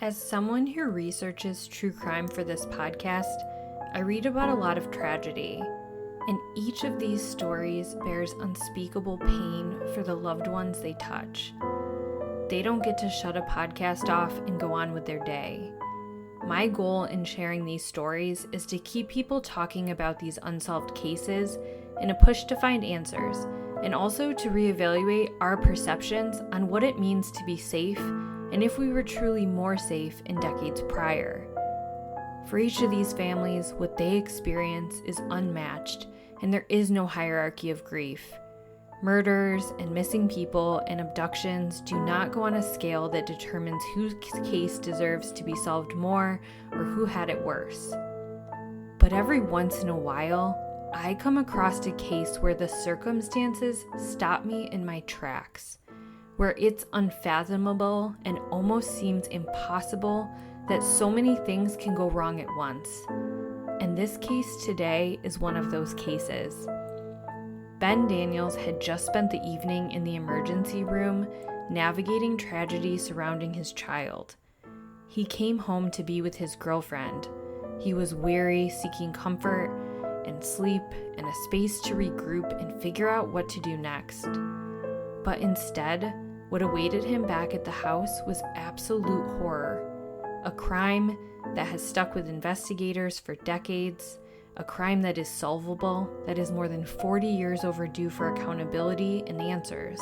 As someone who researches true crime for this podcast, I read about a lot of tragedy, and each of these stories bears unspeakable pain for the loved ones they touch. They don't get to shut a podcast off and go on with their day. My goal in sharing these stories is to keep people talking about these unsolved cases in a push to find answers, and also to reevaluate our perceptions on what it means to be safe and if we were truly more safe in decades prior. For each of these families, what they experience is unmatched, and there is no hierarchy of grief. Murders and missing people and abductions do not go on a scale that determines whose case deserves to be solved more or who had it worse. But every once in a while, I come across a case where the circumstances stop me in my tracks, where it's unfathomable and almost seems impossible that so many things can go wrong at once. And this case today is one of those cases. Ben Daniels had just spent the evening in the emergency room navigating tragedy surrounding his child. He came home to be with his girlfriend. He was weary, seeking comfort and sleep and a space to regroup and figure out what to do next. But instead, what awaited him back at the house was absolute horror. A crime that has stuck with investigators for decades, a crime that is solvable, that is more than 40 years overdue for accountability and answers.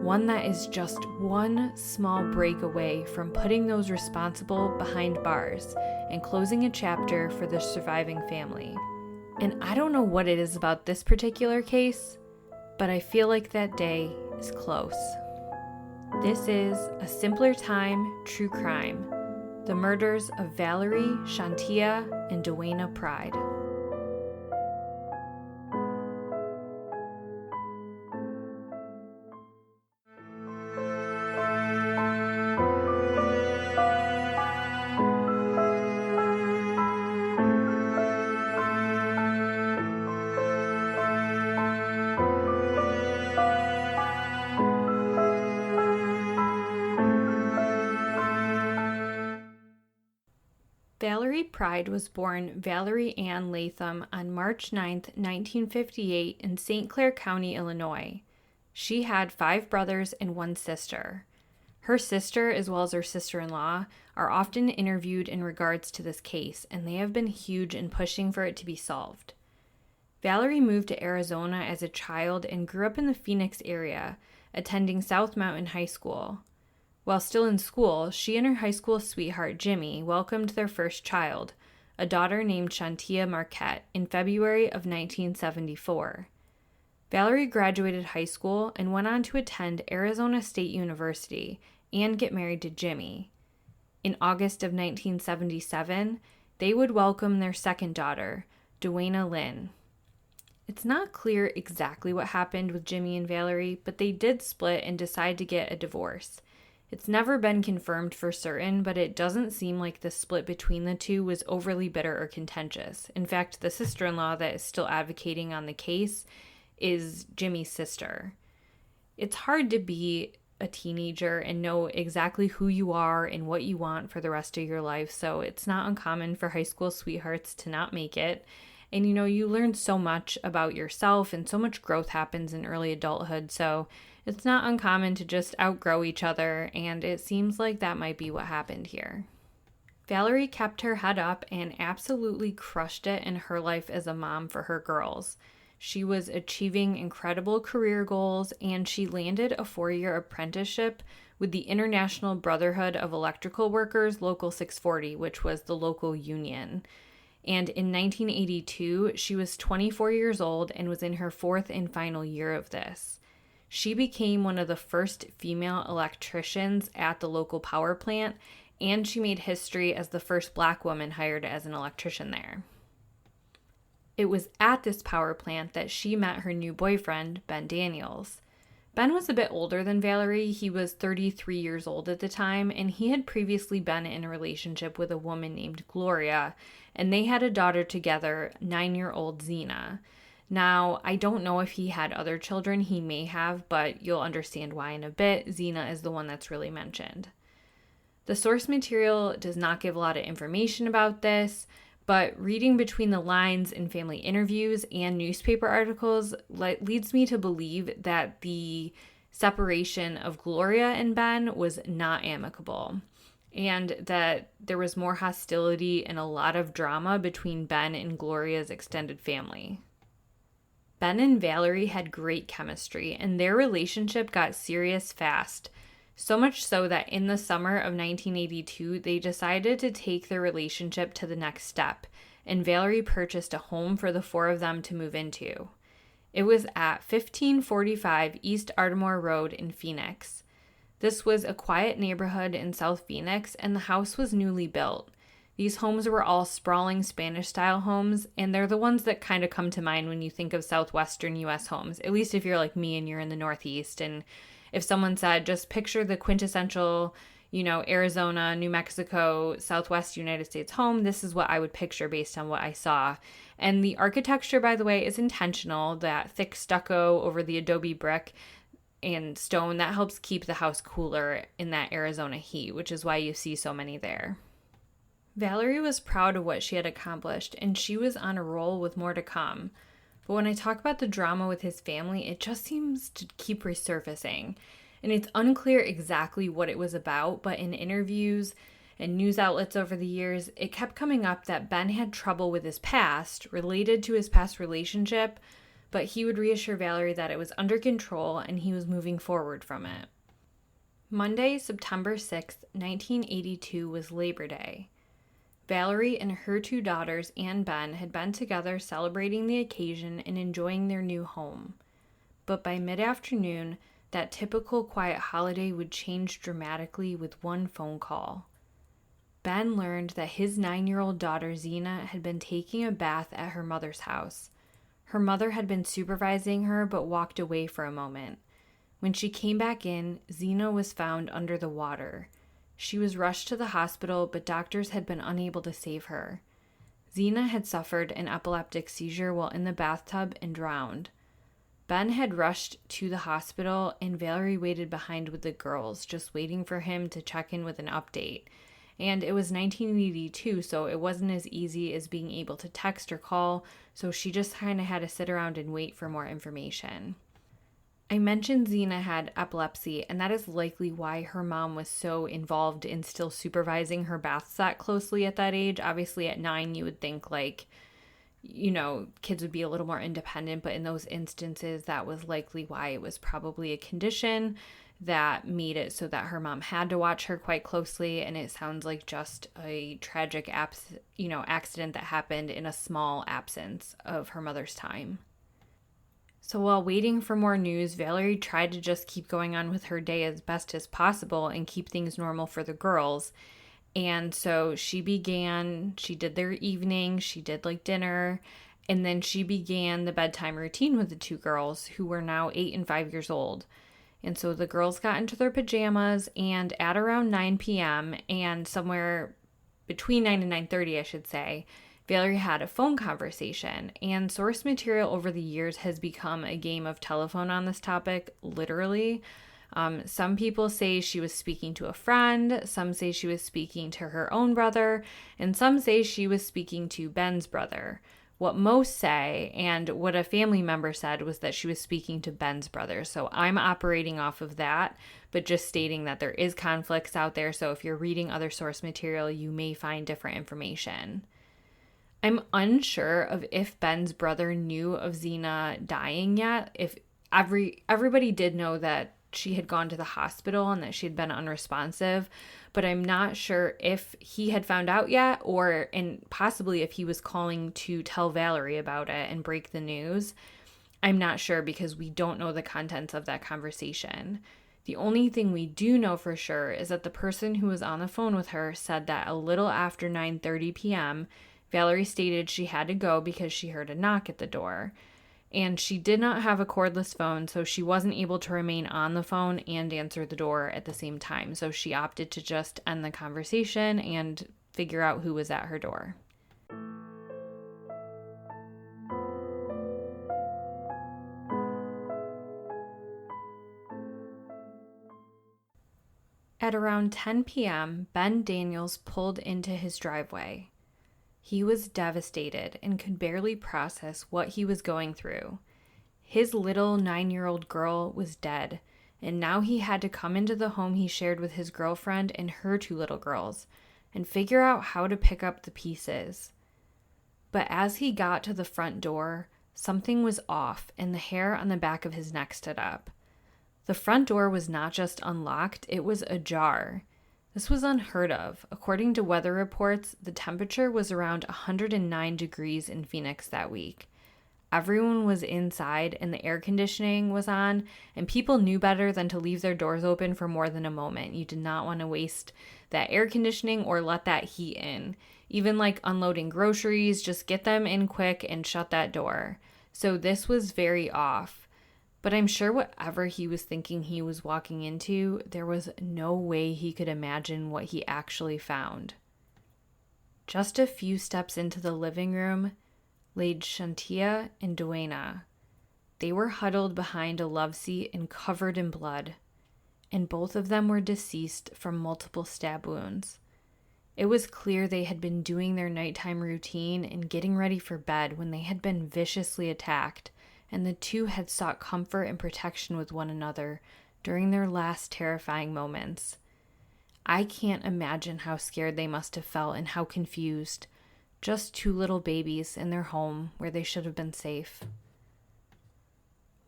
One that is just one small break away from putting those responsible behind bars and closing a chapter for the surviving family. And I don't know what it is about this particular case, but I feel like that day is close. This is A Simpler Time True Crime: The Murders of Valerie, Shontia, and Duana Pride. Valerie Pride was born Valerie Ann Latham on March 9, 1958 in St. Clair County, Illinois. She had 5 brothers and 1 sister. Her sister, as well as her sister-in-law, are often interviewed in regards to this case, and they have been huge in pushing for it to be solved. Valerie moved to Arizona as a child and grew up in the Phoenix area, attending South Mountain High School. While still in school, she and her high school sweetheart, Jimmy, welcomed their first child, a daughter named Shontia Marquette, in February of 1974. Valerie graduated high school and went on to attend Arizona State University and get married to Jimmy. In August of 1977, they would welcome their second daughter, Duana Lynn. It's not clear exactly what happened with Jimmy and Valerie, but they did split and decide to get a divorce. It's never been confirmed for certain, but it doesn't seem like the split between the two was overly bitter or contentious. In fact, the sister-in-law that is still advocating on the case is Jimmy's sister. It's hard to be a teenager and know exactly who you are and what you want for the rest of your life, so it's not uncommon for high school sweethearts to not make it. And you learn so much about yourself, and so much growth happens in early adulthood, so it's not uncommon to just outgrow each other, and it seems like that might be what happened here. Valerie kept her head up and absolutely crushed it in her life as a mom for her girls. She was achieving incredible career goals, and she landed a 4-year apprenticeship with the International Brotherhood of Electrical Workers Local 640, which was the local union. And in 1982, she was 24 years old and was in her 4th and final year of this. She became one of the first female electricians at the local power plant, and she made history as the first Black woman hired as an electrician there. It was at this power plant that she met her new boyfriend, Ben Daniels. Ben was a bit older than Valerie. He was 33 years old at the time, and he had previously been in a relationship with a woman named Gloria, and they had a daughter together, 9-year-old Zena. Now, I don't know if he had other children. He may have, but you'll understand why in a bit. Zena is the one that's really mentioned. The source material does not give a lot of information about this, but reading between the lines in family interviews and newspaper articles leads me to believe that the separation of Gloria and Ben was not amicable, and that there was more hostility and a lot of drama between Ben and Gloria's extended family. Ben and Valerie had great chemistry, and their relationship got serious fast. So much so that in the summer of 1982, they decided to take their relationship to the next step, and Valerie purchased a home for the four of them to move into. It was at 1545 East Ardmore Road in Phoenix. This was a quiet neighborhood in South Phoenix, and the house was newly built. These homes were all sprawling Spanish-style homes, and they're the ones that kind of come to mind when you think of southwestern U.S. homes, at least if you're like me and you're in the Northeast. And if someone said, just picture the quintessential, Arizona, New Mexico, Southwest United States home, this is what I would picture based on what I saw. And the architecture, by the way, is intentional. That thick stucco over the adobe brick and stone, that helps keep the house cooler in that Arizona heat, which is why you see so many there. Valerie was proud of what she had accomplished, and she was on a roll with more to come. But when I talk about the drama with his family, it just seems to keep resurfacing. And it's unclear exactly what it was about, but in interviews and news outlets over the years, it kept coming up that Ben had trouble with his past, related to his past relationship, but he would reassure Valerie that it was under control and he was moving forward from it. Monday, September 6th, 1982 was Labor Day. Valerie and her two daughters and Ben had been together celebrating the occasion and enjoying their new home. But by mid-afternoon, that typical quiet holiday would change dramatically with one phone call. Ben learned that his 9-year-old daughter Zena had been taking a bath at her mother's house. Her mother had been supervising her but walked away for a moment. When she came back in, Zena was found under the water. She was rushed to the hospital, but doctors had been unable to save her. Zena had suffered an epileptic seizure while in the bathtub and drowned. Ben had rushed to the hospital, and Valerie waited behind with the girls, just waiting for him to check in with an update. And it was 1982, so it wasn't as easy as being able to text or call, so she just kind of had to sit around and wait for more information. I mentioned Zena had epilepsy, and that is likely why her mom was so involved in still supervising her bath that closely at that age. Obviously, at 9, you would think kids would be a little more independent, but in those instances, that was likely why it was probably a condition that made it so that her mom had to watch her quite closely, and it sounds like just a tragic accident that happened in a small absence of her mother's time. So while waiting for more news, Valerie tried to just keep going on with her day as best as possible and keep things normal for the girls. And so she did their evening, she did dinner, and then she began the bedtime routine with the two girls who were now 8 and 5 years old. And so the girls got into their pajamas, and at around 9 p.m. and somewhere between 9 and 9:30, I should say, Valerie had a phone conversation, and source material over the years has become a game of telephone on this topic, literally. Some people say she was speaking to a friend, some say she was speaking to her own brother, and some say she was speaking to Ben's brother. What most say, and what a family member said, was that she was speaking to Ben's brother. So I'm operating off of that, but just stating that there is conflicts out there, so if you're reading other source material, you may find different information. I'm unsure of if Ben's brother knew of Zena dying yet. If everybody did know that she had gone to the hospital and that she had been unresponsive, but I'm not sure if he had found out yet, and possibly if he was calling to tell Valerie about it and break the news. I'm not sure because we don't know the contents of that conversation. The only thing we do know for sure is that the person who was on the phone with her said that a little after 9:30 p.m., Valerie stated she had to go because she heard a knock at the door. And she did not have a cordless phone, so she wasn't able to remain on the phone and answer the door at the same time. So she opted to just end the conversation and figure out who was at her door. At at around 10 p.m., Ben Daniels pulled into his driveway. He was devastated and could barely process what he was going through. His little 9-year-old girl was dead, and now he had to come into the home he shared with his girlfriend and her 2 little girls and figure out how to pick up the pieces. But as he got to the front door, something was off and the hair on the back of his neck stood up. The front door was not just unlocked, it was ajar. This was unheard of. According to weather reports, the temperature was around 109 degrees in Phoenix that week. Everyone was inside and the air conditioning was on, and people knew better than to leave their doors open for more than a moment. You did not want to waste that air conditioning or let that heat in. Even like unloading groceries, just get them in quick and shut that door. So this was very off. But I'm sure whatever he was thinking he was walking into, there was no way he could imagine what he actually found. Just a few steps into the living room laid Shontia and Duana. They were huddled behind a love seat and covered in blood, and both of them were deceased from multiple stab wounds. It was clear they had been doing their nighttime routine and getting ready for bed when they had been viciously attacked, and the 2 had sought comfort and protection with one another during their last terrifying moments. I can't imagine how scared they must have felt and how confused. Just 2 little babies in their home where they should have been safe.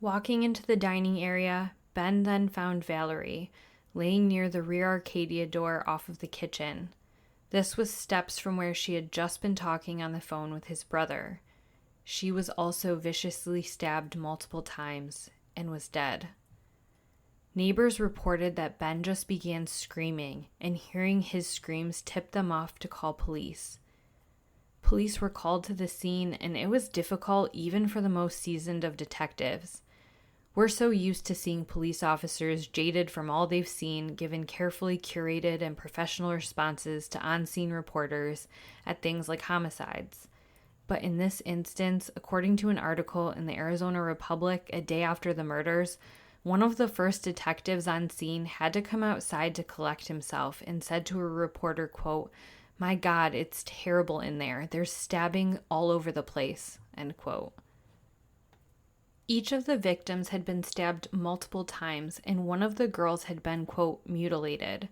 Walking into the dining area, Ben then found Valerie laying near the rear Arcadia door off of the kitchen. This was steps from where she had just been talking on the phone with his brother. She was also viciously stabbed multiple times and was dead. Neighbors reported that Ben just began screaming, and hearing his screams tipped them off to call police. Police were called to the scene, and it was difficult even for the most seasoned of detectives. We're so used to seeing police officers jaded from all they've seen, given carefully curated and professional responses to on-scene reporters at things like homicides. But in this instance, according to an article in the Arizona Republic a day after the murders, one of the first detectives on scene had to come outside to collect himself and said to a reporter, quote, "My God, it's terrible in there. There's stabbing all over the place," end quote. Each of the victims had been stabbed multiple times, and one of the girls had been, quote, "mutilated."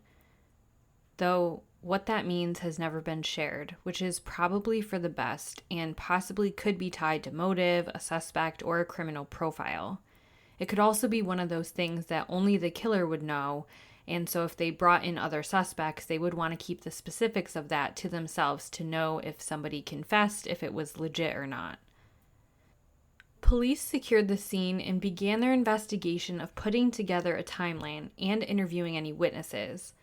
Though what that means has never been shared, which is probably for the best and possibly could be tied to motive, a suspect, or a criminal profile. It could also be one of those things that only the killer would know, and so if they brought in other suspects, they would want to keep the specifics of that to themselves to know if somebody confessed, if it was legit or not. Police secured the scene and began their investigation of putting together a timeline and interviewing any witnesses.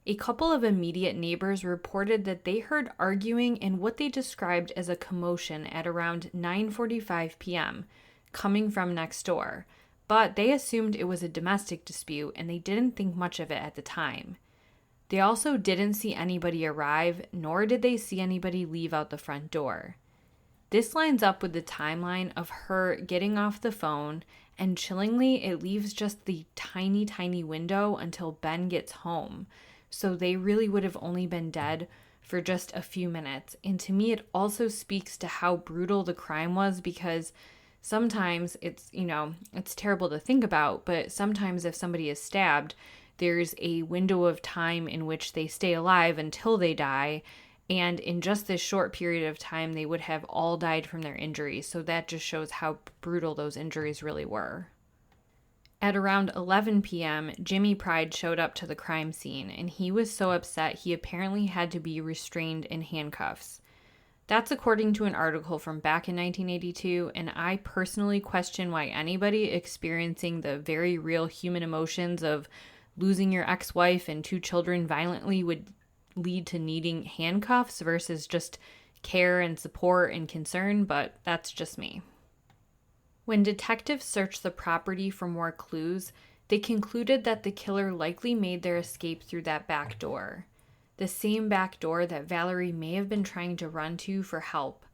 A couple of immediate neighbors reported that they heard arguing and what they described as a commotion at around 9:45 p.m., coming from next door, but they assumed it was a domestic dispute and they didn't think much of it at the time. They also didn't see anybody arrive, nor did they see anybody leave out the front door. This lines up with the timeline of her getting off the phone, and chillingly, it leaves just the tiny, tiny window until Ben gets home. So they really would have only been dead for just a few minutes. And to me, it also speaks to how brutal the crime was, because sometimes it's terrible to think about, but sometimes if somebody is stabbed, there's a window of time in which they stay alive until they die. And in just this short period of time, they would have all died from their injuries. So that just shows how brutal those injuries really were. At around 11 p.m., Jimmy Pride showed up to the crime scene, and he was so upset he apparently had to be restrained in handcuffs. That's according to an article from back in 1982, and I personally question why anybody experiencing the very real human emotions of losing your ex-wife and 2 children violently would lead to needing handcuffs versus just care and support and concern, but that's just me. When detectives searched the property for more clues, they concluded that the killer likely made their escape through that back door, the same back door that Valerie may have been trying to run to for help.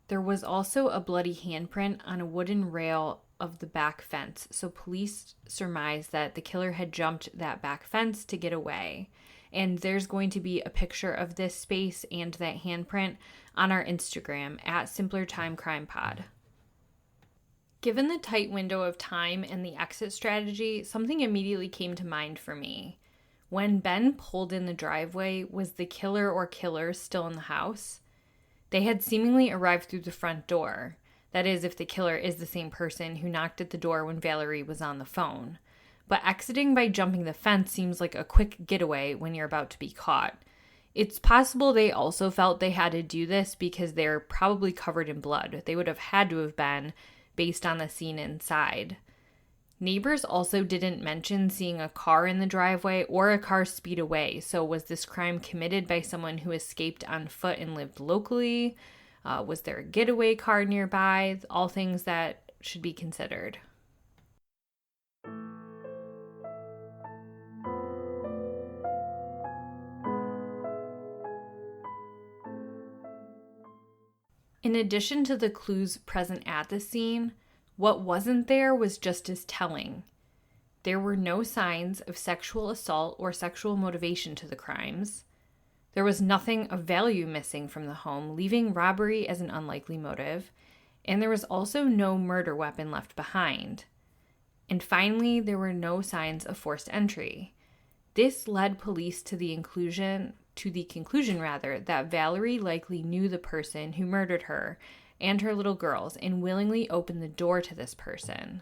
There was also a bloody handprint on a wooden rail of the back fence, so police surmise that the killer had jumped that back fence to get away. And there's going to be a picture of this space and that handprint on our Instagram at SimplerTimeCrimePod. Given the tight window of time and the exit strategy, something immediately came to mind for me. When Ben pulled in the driveway, was the killer or killers still in the house? They had seemingly arrived through the front door. That is, if the killer is the same person who knocked at the door when Valerie was on the phone. But exiting by jumping the fence seems like a quick getaway when you're about to be caught. It's possible they also felt they had to do this because they're probably covered in blood. They would have had to have been based on the scene inside. Neighbors also didn't mention seeing a car in the driveway or a car speed away. So was this crime committed by someone who escaped on foot and lived locally? Was there a getaway car nearby? All things that should be considered. In addition to the clues present at the scene, what wasn't there was just as telling. There were no signs of sexual assault or sexual motivation to the crimes. There was nothing of value missing from the home, leaving robbery as an unlikely motive, and there was also no murder weapon left behind. And finally, there were no signs of forced entry. This led police to the conclusion that Valerie likely knew the person who murdered her and her little girls and willingly opened the door to this person.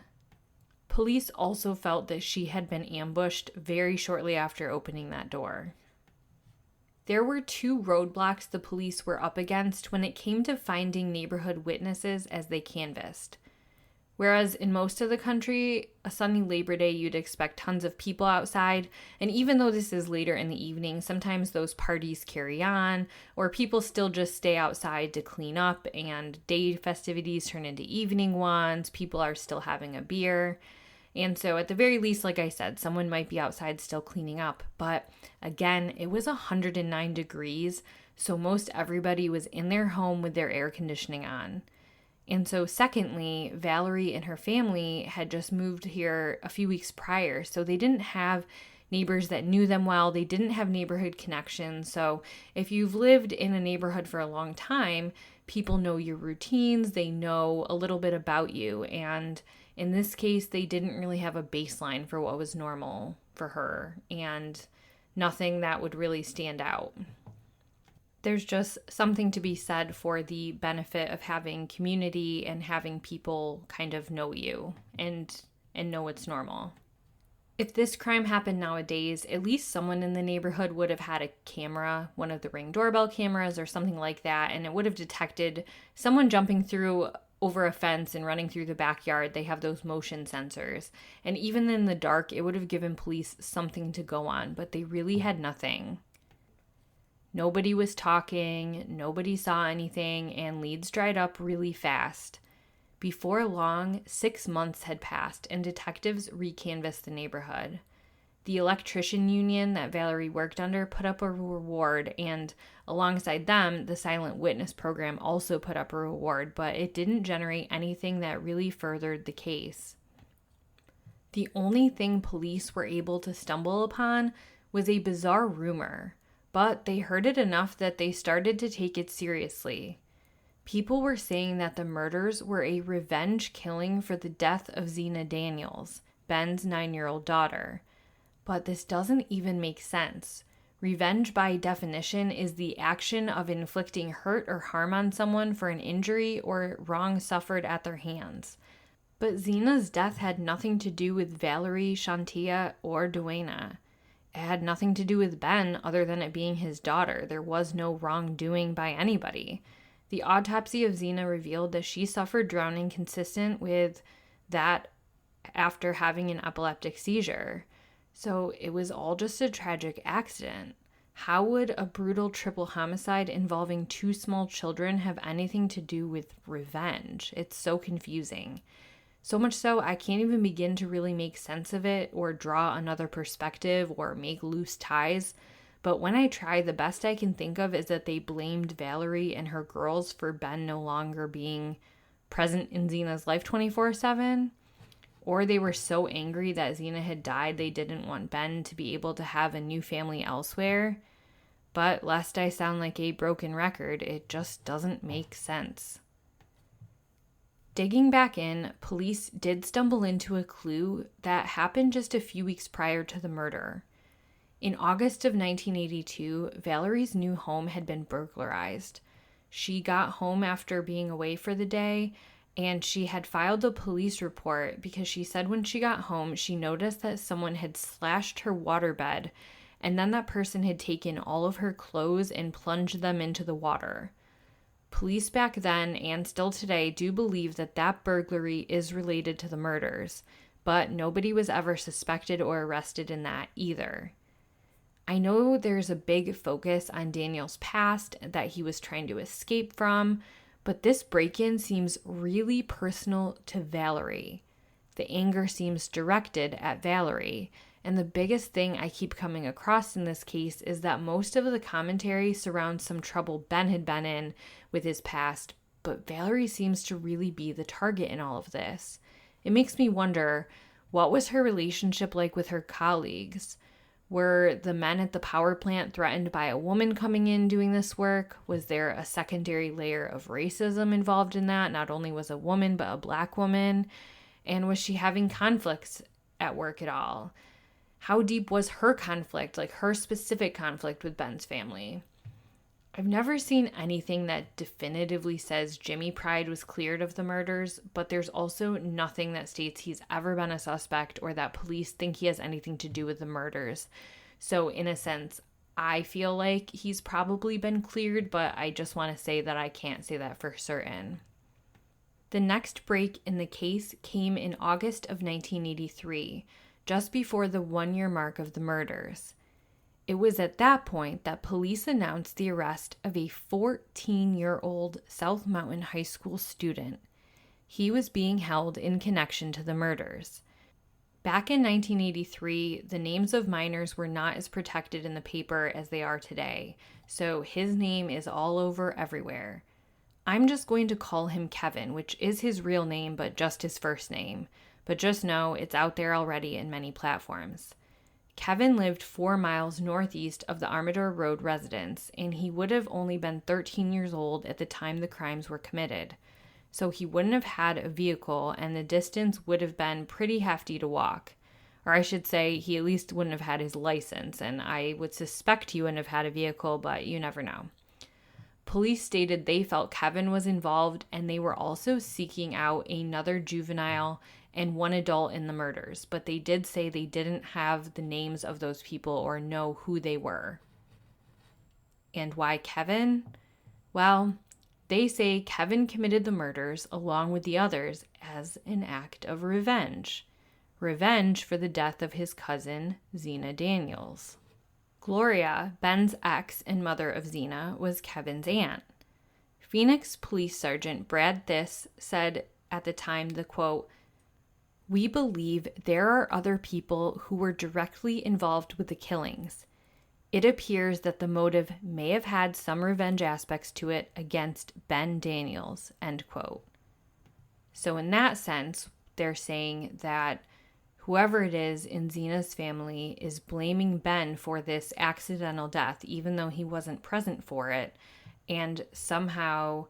Police also felt that she had been ambushed very shortly after opening that door. There were two roadblocks the police were up against when it came to finding neighborhood witnesses as they canvassed. Whereas in most of the country, a sunny Labor Day, you'd expect tons of people outside. And even though this is later in the evening, sometimes those parties carry on, or people still just stay outside to clean up, and day festivities turn into evening ones. People are still having a beer. And so at the very least, like I said, someone might be outside still cleaning up. But again, it was 109 degrees, so most everybody was in their home with their air conditioning on. And so secondly, Valerie and her family had just moved here a few weeks prior, so they didn't have neighbors that knew them well. They didn't have neighborhood connections. So if you've lived in a neighborhood for a long time, people know your routines, they know a little bit about you. And in this case, they didn't really have a baseline for what was normal for her and nothing that would really stand out. There's just something to be said for the benefit of having community and having people kind of know you and know it's normal. If this crime happened nowadays, at least someone in the neighborhood would have had a camera, one of the Ring doorbell cameras or something like that, and it would have detected someone jumping through over a fence and running through the backyard. They have those motion sensors. And even in the dark, it would have given police something to go on, but they really had nothing. Nobody was talking, nobody saw anything, and leads dried up really fast. Before long, 6 months had passed, and detectives recanvassed the neighborhood. The electrician union that Valerie worked under put up a reward, and alongside them, the silent witness program also put up a reward, but it didn't generate anything that really furthered the case. The only thing police were able to stumble upon was a bizarre rumor. But they heard it enough that they started to take it seriously. People were saying that the murders were a revenge killing for the death of Zena Daniels, Ben's 9-year-old daughter. But this doesn't even make sense. Revenge, by definition, is the action of inflicting hurt or harm on someone for an injury or wrong suffered at their hands. But Zena's death had nothing to do with Valerie, Shontia, or Duana. It had nothing to do with Ben other than it being his daughter. There was no wrongdoing by anybody. The autopsy of Zena revealed that she suffered drowning consistent with that after having an epileptic seizure. So it was all just a tragic accident. How would a brutal triple homicide involving 2 small children have anything to do with revenge? It's so confusing. So much so, I can't even begin to really make sense of it or draw another perspective or make loose ties. But when I try, the best I can think of is that they blamed Valerie and her girls for Ben no longer being present in Zena's life 24/7. or they were so angry that Zena had died they didn't want Ben to be able to have a new family elsewhere. But lest I sound like a broken record, it just doesn't make sense. Digging back in, police did stumble into a clue that happened just a few weeks prior to the murder. In August of 1982, Valerie's new home had been burglarized. She got home after being away for the day, and she had filed a police report because she said when she got home, she noticed that someone had slashed her waterbed, and then that person had taken all of her clothes and plunged them into the water. Police back then, and still today, do believe that that burglary is related to the murders, but nobody was ever suspected or arrested in that either. I know there's a big focus on Daniel's past that he was trying to escape from, but this break-in seems really personal to Valerie. The anger seems directed at Valerie, and the biggest thing I keep coming across in this case is that most of the commentary surrounds some trouble Ben had been in with his past, but Valerie seems to really be the target in all of this. It makes me wonder, what was her relationship like with her colleagues? Were the men at the power plant threatened by a woman coming in doing this work? Was there a secondary layer of racism involved in that? Not only was a woman, but a black woman. And was she having conflicts at work at all? How deep was her conflict, like her specific conflict with Ben's family? I've never seen anything that definitively says Jimmy Pride was cleared of the murders, but there's also nothing that states he's ever been a suspect or that police think he has anything to do with the murders. So in a sense, I feel like he's probably been cleared, but I just want to say that I can't say that for certain. The next break in the case came in August of 1983, just before the 1-year mark of the murders. It was at that point that police announced the arrest of a 14-year-old South Mountain High School student. He was being held in connection to the murders. Back in 1983, the names of minors were not as protected in the paper as they are today, so his name is all over everywhere. I'm just going to call him Kevin, which is his real name, but just his first name. But just know it's out there already in many platforms. Kevin lived 4 miles northeast of the Armador Road residence, and he would have only been 13 years old at the time the crimes were committed. So he wouldn't have had a vehicle, and the distance would have been pretty hefty to walk. Or I should say, he at least wouldn't have had his license, and I would suspect he wouldn't have had a vehicle, but you never know. Police stated they felt Kevin was involved, and they were also seeking out another juvenile and one adult in the murders, but they did say they didn't have the names of those people or know who they were. And why Kevin? Well, they say Kevin committed the murders along with the others as an act of revenge. Revenge for the death of his cousin, Zena Daniels. Gloria, Ben's ex and mother of Zena, was Kevin's aunt. Phoenix Police Sergeant Brad Thiss said at the time the quote, "We believe there are other people who were directly involved with the killings. It appears that the motive may have had some revenge aspects to it against Ben Daniels," end quote. So in that sense, they're saying that whoever it is in Zena's family is blaming Ben for this accidental death, even though he wasn't present for it, and somehow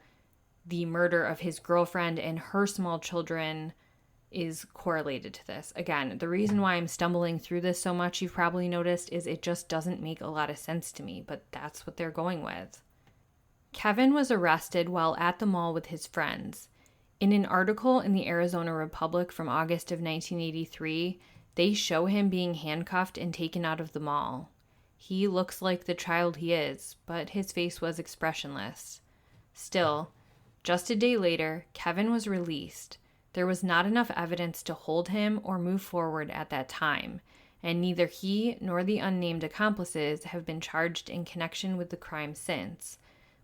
the murder of his girlfriend and her small children is correlated to this. Again, the reason why I'm stumbling through this so much, you've probably noticed, is it just doesn't make a lot of sense to me, but that's what they're going with. Kevin was arrested while at the mall with his friends. In an article in the Arizona Republic from August of 1983, they show him being handcuffed and taken out of the mall. He looks like the child he is, but his face was expressionless. Still, just a day later, Kevin was released. There was not enough evidence to hold him or move forward at that time, and neither he nor the unnamed accomplices have been charged in connection with the crime since.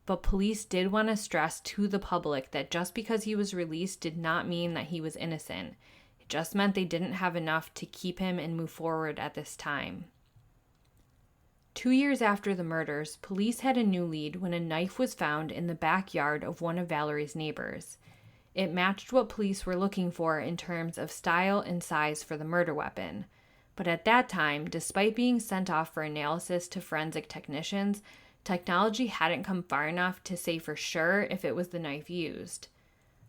But police did want to stress to the public that just because he was released did not mean that he was innocent. It just meant they didn't have enough to keep him and move forward at this time. 2 years after the murders, police had a new lead when a knife was found in the backyard of one of Valerie's neighbors. It matched what police were looking for in terms of style and size for the murder weapon. But at that time, despite being sent off for analysis to forensic technicians, technology hadn't come far enough to say for sure if it was the knife used.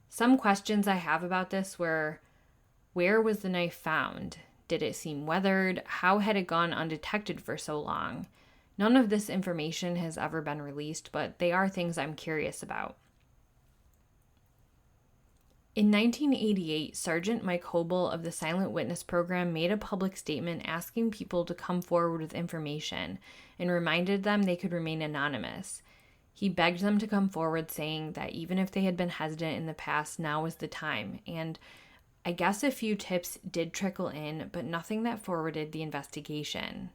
Some questions I have about this were, where was the knife found? Did it seem weathered? How had it gone undetected for so long? None of this information has ever been released, but they are things I'm curious about. In 1988, Sergeant Mike Hobel of the Silent Witness Program made a public statement asking people to come forward with information and reminded them they could remain anonymous. He begged them to come forward, saying that even if they had been hesitant in the past, now was the time. And I guess a few tips did trickle in, but nothing that forwarded the investigation.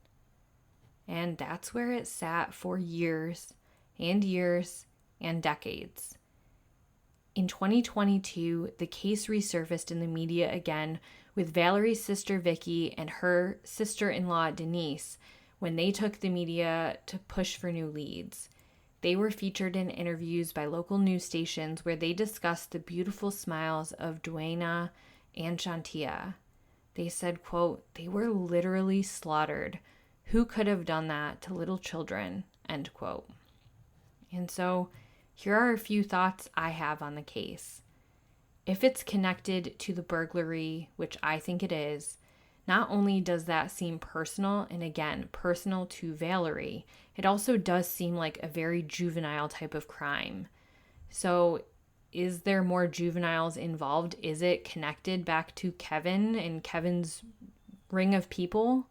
And that's where it sat for years and years and decades. In 2022, the case resurfaced in the media again with Valerie's sister Vicky and her sister-in-law Denise when they took the media to push for new leads. They were featured in interviews by local news stations where they discussed the beautiful smiles of Duana and Shontia. They said, quote, "They were literally slaughtered. Who could have done that to little children?" End quote. And so here are a few thoughts I have on the case. If it's connected to the burglary, which I think it is, not only does that seem personal, and again, personal to Valerie, it also does seem like a very juvenile type of crime. So is there more juveniles involved? Is it connected back to Kevin and Kevin's ring of people?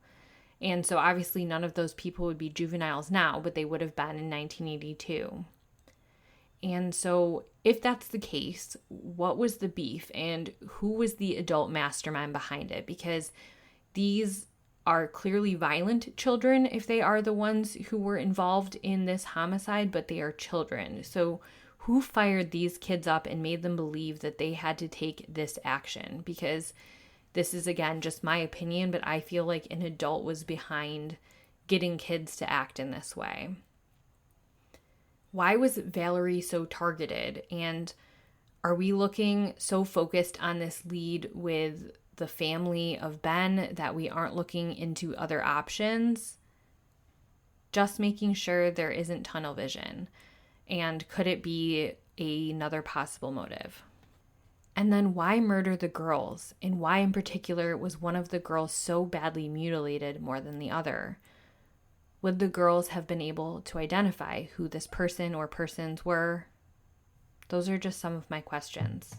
And so obviously none of those people would be juveniles now, but they would have been in 1982. And so if that's the case, what was the beef and who was the adult mastermind behind it? Because these are clearly violent children if they are the ones who were involved in this homicide, but they are children. So who fired these kids up and made them believe that they had to take this action? Because this is, again, just my opinion, but I feel like an adult was behind getting kids to act in this way. Why was Valerie so targeted? And are we looking so focused on this lead with the family of Ben that we aren't looking into other options? Just making sure there isn't tunnel vision. And could it be another possible motive? And then why murder the girls? And why in particular was one of the girls so badly mutilated more than the other? Would the girls have been able to identify who this person or persons were? Those are just some of my questions.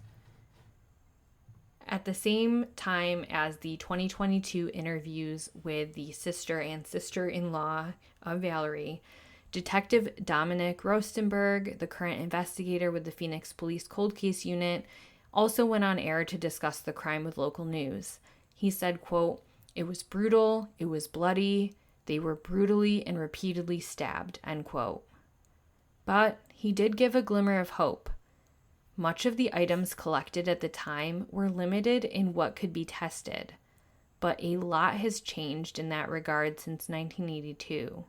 At the same time as the 2022 interviews with the sister and sister-in-law of Valerie, Detective Dominic Rostenberg, the current investigator with the Phoenix Police Cold Case Unit, also went on air to discuss the crime with local news. He said, quote, "It was brutal, it was bloody, they were brutally and repeatedly stabbed," end quote. But he did give a glimmer of hope. Much of the items collected at the time were limited in what could be tested, but a lot has changed in that regard since 1982.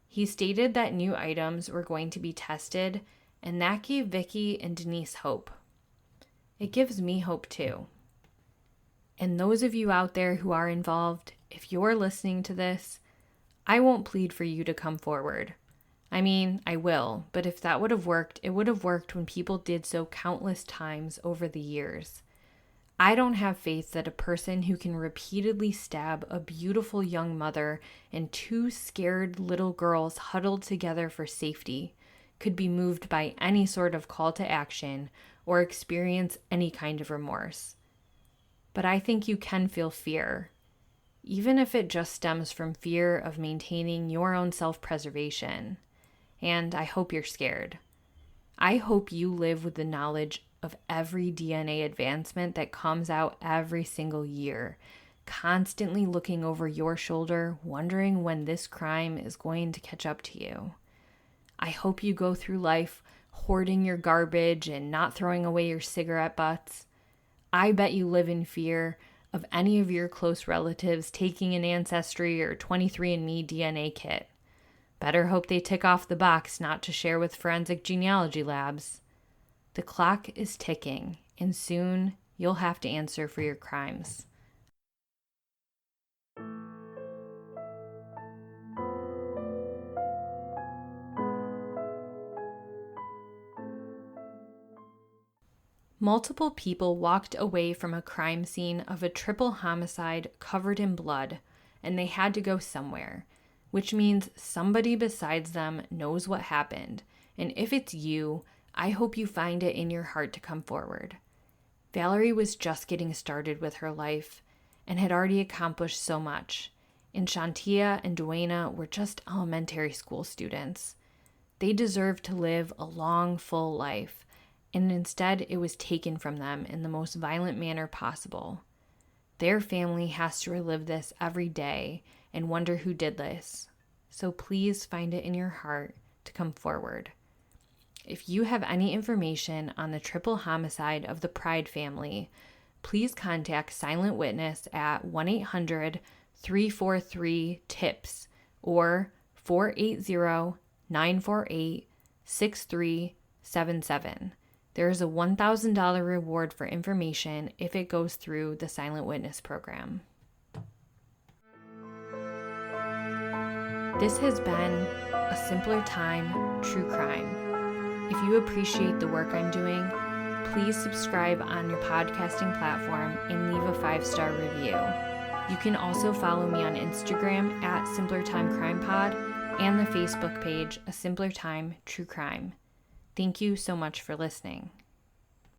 He stated that new items were going to be tested, and that gave Vicky and Denise hope. It gives me hope too. And those of you out there who are involved, if you're listening to this, I won't plead for you to come forward. I mean, I will, but if that would have worked, it would have worked when people did so countless times over the years. I don't have faith that a person who can repeatedly stab a beautiful young mother and two scared little girls huddled together for safety could be moved by any sort of call to action or experience any kind of remorse. But I think you can feel fear, even if it just stems from fear of maintaining your own self-preservation. And I hope you're scared. I hope you live with the knowledge of every DNA advancement that comes out every single year, constantly looking over your shoulder, wondering when this crime is going to catch up to you. I hope you go through life hoarding your garbage and not throwing away your cigarette butts. I bet you live in fear of any of your close relatives taking an Ancestry or 23andMe DNA kit. Better hope they tick off the box not to share with forensic genealogy labs. The clock is ticking, and soon you'll have to answer for your crimes. Multiple people walked away from a crime scene of a triple homicide covered in blood, and they had to go somewhere, which means somebody besides them knows what happened. And if it's you, I hope you find it in your heart to come forward. Valerie was just getting started with her life and had already accomplished so much, and Shontia and Duana were just elementary school students. They deserved to live a long, full life, and instead it was taken from them in the most violent manner possible. Their family has to relive this every day and wonder who did this. So please find it in your heart to come forward. If you have any information on the triple homicide of the Pride family, please contact Silent Witness at 1-800-343-TIPS or 480-948-6377. There is a $1,000 reward for information if it goes through the Silent Witness program. This has been A Simpler Time True Crime. If you appreciate the work I'm doing, please subscribe on your podcasting platform and leave a 5-star review. You can also follow me on Instagram at Simpler Time Crime Pod and the Facebook page A Simpler Time True Crime. Thank you so much for listening.